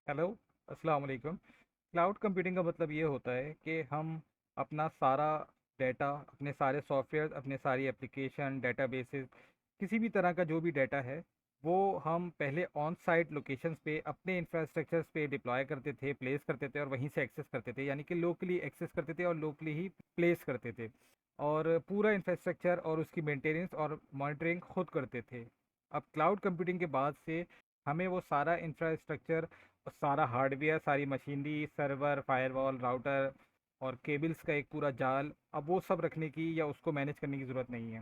Hello, अस्सलाम वालेकुम। Cloud computing का मतलब ये होता है कि हम अपना सारा डाटा, अपने सारे सॉफ्टवेयर, अपने सारी एप्लीकेशन, डेटाबेसेस, किसी भी तरह का जो भी डाटा है, वो हम पहले ऑन साइट लोकेशंस पे अपने इंफ्रास्ट्रक्चर्स पे डिप्लॉय करते थे, प्लेस करते थे और वहीं से एक्सेस करते थे। यानी कि लोकली एक्सेस करते थे और लोकली ही प्लेस करते थे, और पूरा इंफ्रास्ट्रक्चर और उसकी मेंटेनेंस और मॉनिटरिंग खुद करते थे। अब क्लाउड कंप्यूटिंग के बाद से हमें वो सारा इंफ्रास्ट्रक्चर, सारा हार्डवेयर, सारी मशीनरी, सर्वर, फायरवॉल, राउटर और केबल्स का एक पूरा जाल, अब वो सब रखने की या उसको मैनेज करने की ज़रूरत नहीं है।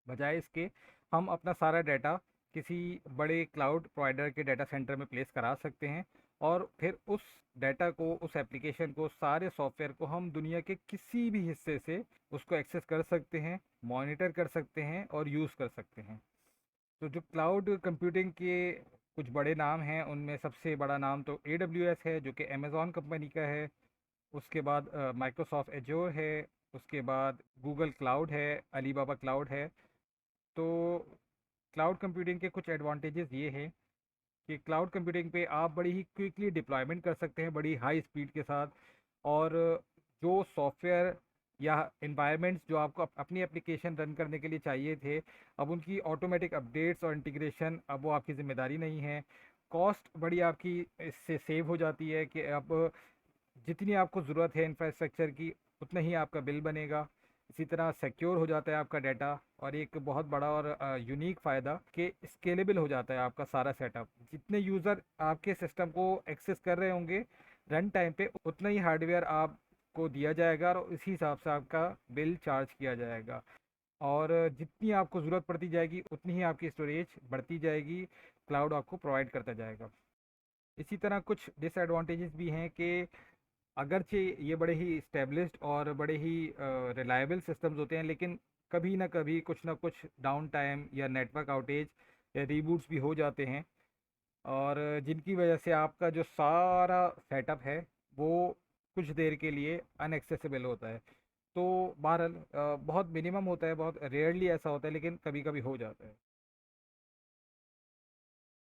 बजाय इसके हम अपना सारा डाटा किसी बड़े क्लाउड प्रोवाइडर के डाटा सेंटर में प्लेस करा सकते हैं, और फिर उस डाटा को, उस एप्लीकेशन को, सारे सॉफ्टवेयर को हम दुनिया के किसी भी हिस्से से उसको एक्सेस कर सकते हैं, मॉनिटर कर सकते हैं और यूज़ कर सकते हैं। तो जो क्लाउड कंप्यूटिंग के कुछ बड़े नाम हैं, उनमें सबसे बड़ा नाम तो AWS है, जो कि अमेज़ॉन कंपनी का है। उसके बाद माइक्रोसॉफ्ट एज्योर है। उसके बाद गूगल क्लाउड है, अलीबाबा क्लाउड है। तो क्लाउड कंप्यूटिंग के कुछ एडवांटेजेस ये हैं कि क्लाउड कंप्यूटिंग पे आप बड़ी ही क्विकली डिप्लॉयमेंट कर सकते हैं, बड़ी हाई स्पीड के साथ। और जो सॉफ्टवेयर या इन्वायरमेंट्स जो आपको अपनी एप्लीकेशन रन करने के लिए चाहिए थे, अब उनकी ऑटोमेटिक अपडेट्स और इंटीग्रेशन, अब वो आपकी ज़िम्मेदारी नहीं है। कॉस्ट बड़ी आपकी इससे सेव हो जाती है कि अब जितनी आपको ज़रूरत है इंफ्रास्ट्रक्चर की, उतना ही आपका बिल बनेगा। इसी तरह सिक्योर हो जाता है आपका डाटा, और एक बहुत बड़ा और यूनिक फ़ायदा कि स्केलेबल हो जाता है आपका सारा सेटअप। जितने यूज़र आपके सिस्टम को एक्सेस कर रहे होंगे रन टाइम पे, उतना ही हार्डवेयर आपको दिया जाएगा और इसी हिसाब से आपका बिल चार्ज किया जाएगा। और जितनी आपको ज़रूरत पड़ती जाएगी, उतनी ही आपकी स्टोरेज बढ़ती जाएगी, क्लाउड आपको प्रोवाइड करता जाएगा। इसी तरह कुछ डिसएडवांटेजेस भी हैं कि अगरचे ये बड़े ही इस्टेब्लिश्ड और बड़े ही रिलायबल सिस्टम्स होते हैं, लेकिन कभी कुछ ना कुछ डाउन टाइम या नेटवर्क आउटेज या रीबूट्स भी हो जाते हैं, और जिनकी वजह से आपका जो सारा सेटअप है वो कुछ देर के लिए अनएक्सेसिबल होता है। तो बहरहाल बहुत मिनिमम होता है, बहुत रेयरली ऐसा होता है, लेकिन कभी कभी हो जाता है।